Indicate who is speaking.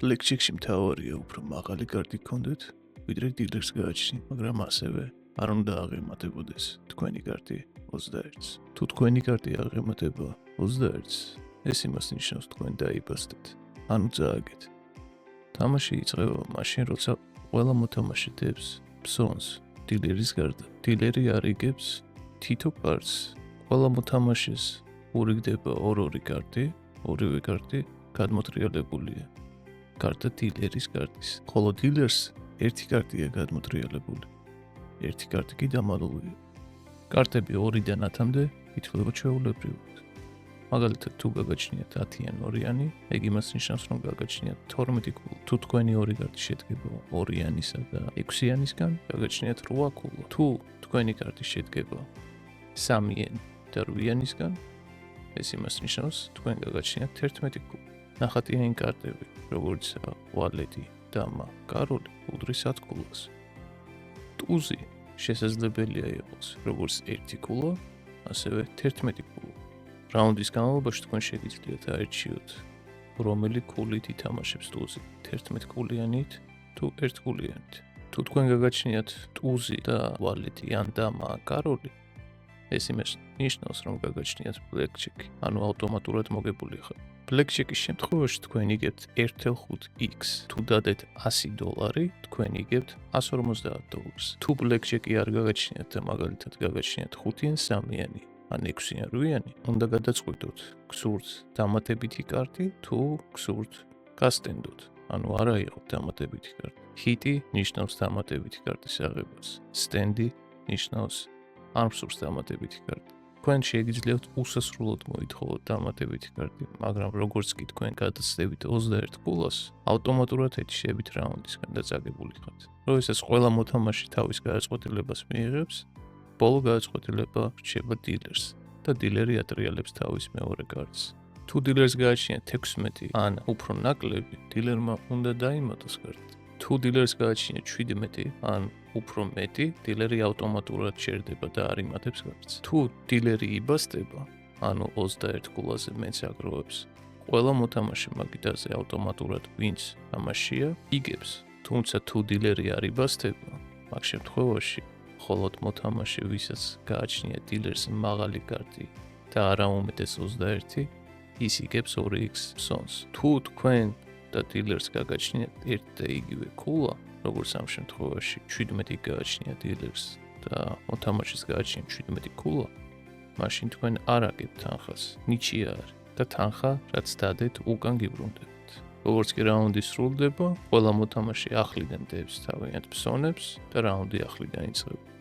Speaker 1: Blackjack-ში მთავარია უფრო მაღალი კარტი გქონდეთ, ვიდრე დილერს გააჩნიათ, მაგრამ ასევე არ უნდა აღემატებოდეს თქვენი კარტი 21-ს. თუ თქვენი კარტი აღემატება 21-ს, ეს იმას ნიშნავს თქვენ დაიბასდეთ, ანუ წააგეთ. თამაში იწყება მაშინ, როცა ყველა მოთამაშე დებს ფსონს დილერის გარდა. დილერი არიგებს თითო კარტს. ყველა მოთამაშეს ურიგდება ორი კარტი, ორივე კარტი გადმოტრიალებულია. გარდა დილერის კარტის. ხოლო დილერს ერთი კარტია გადმოტრიალებული. ერთი კარტი კი დამალულია. კარტები 2-დან 10-მდე ითვლება ჩვეულებრივად. მაგალითად, თუ გაგაჩნიათ 10-იან ორიანი, ეგ იმას ნიშნავს, რომ გაგაჩნიათ 12 ქულა. თუ თქვენი ორი კარტი შედგება 2-იანისა და 6-იანისგან, გაგაჩნიათ 8 ქულა. თუ თქვენი კარტი შედგება 3-იანი და 8-იანისგან, ეს იმას ნიშნავს, თქვენ გაგაჩნიათ 11 ქულა. ნახატიანი კარტები, როგორიცაა ვალეტი, დამა, კაროლი, უდრის 10 ქულას. ტუზი შესაძლებელია იყოს როგორც 1 ქულა, ასევე 11 ქულა. რაუნდის განმავლობაში თქვენ შეგიძლიათ აერჩიოთ, რომელი ქულით ითამაშებს ტუზი, 11 ქულიანით თუ 1 ქულიანით. თუ თქვენ გაგაჩნიათ ტუზი და ვალეტი ან დამა, კაროლი, ეს იმას ნიშნავს, რომ გაგაჩნიათ blackjack, ანუ ავტომატურად მოგებული ხარ. Blackjack-ის შემთხვევაში თქვენ იგებთ 1.5x. თუ დადეთ $100, თქვენ იგებთ $150. თუ blackjack-ი არ გაგაჩნიათ და მაგალითად გაგაჩნიათ 5-იან 3-იანი, ან 6-იან 8-იანი, უნდა გადაწყვიტოთ, გსურთ დამატებითი კარტი თუ გსურთ გასტენდოთ. ანუ არა იყოთ დამატებითი კარტი. ჰიტი ნიშნავს დამატებითი კარტის აღებას. სტენდი ნიშნავს არ მსურს დამატებითი კარტი. თქვენ შეგიძლიათ უსასრულოდ მოითხოვოთ დამატებითი კარტი, მაგრამ როგორც კი თქვენ გადაცდებით 21 ქულას, ავტომატურად ეთიშებით რაუნდისგან და წაგებული ხართ. როდესაც ყველა მოთამაშე თავის გადაწყვეტილებას მიიღებს, ბოლო გადაწყვეტილება რჩება დილერს და დილერი ატრიალებს თავის მეორე კარტს. თუ დილერს გააჩნიათ 16 ან უფრო ნაკლები, დილერმა უნდა დაიმატოს კარტი. თუ დილერს გააჩნიათ 17 ან უფრო მეტი, დილერი ავტომატურად ჩერდება და არ იმატებს კარტს. თუ დილერი იბასდება, ანუ 21 ქულაზე მეც აგროვებს, ყველა მოთამაშე მაგიდაზე ავტომატურად ვინც თამაშია, იგებს. თუმცა თუ დილერი არ იბასდება, მაგ შემთხვევაში მხოლოდ მოთამაშე, ვისაც გააჩნია დილერს მაღალი კარტი და არა უმეტეს 21, ის იგებს 2x ფსონს. თუ თქვენ და დილერს გაგაჩნიათ ერთ და იგივე ქულა, როგორც ამ შემთხვევაში 17 გააჩნია დილერს და მოთამაშეს გააჩნია 17 ქულა, მაშინ თქვენ არ აგებთ თანხას, ნიჩია არის და თანხა, რაც დადეთ, უკან გიბრუნდებთ. როგორც კი რაუნდი სრულდება, ყველა მოთამაშე ახლიდან დებს თავიანთ ფსონებს და რაუნდი ახლიდან იწყება.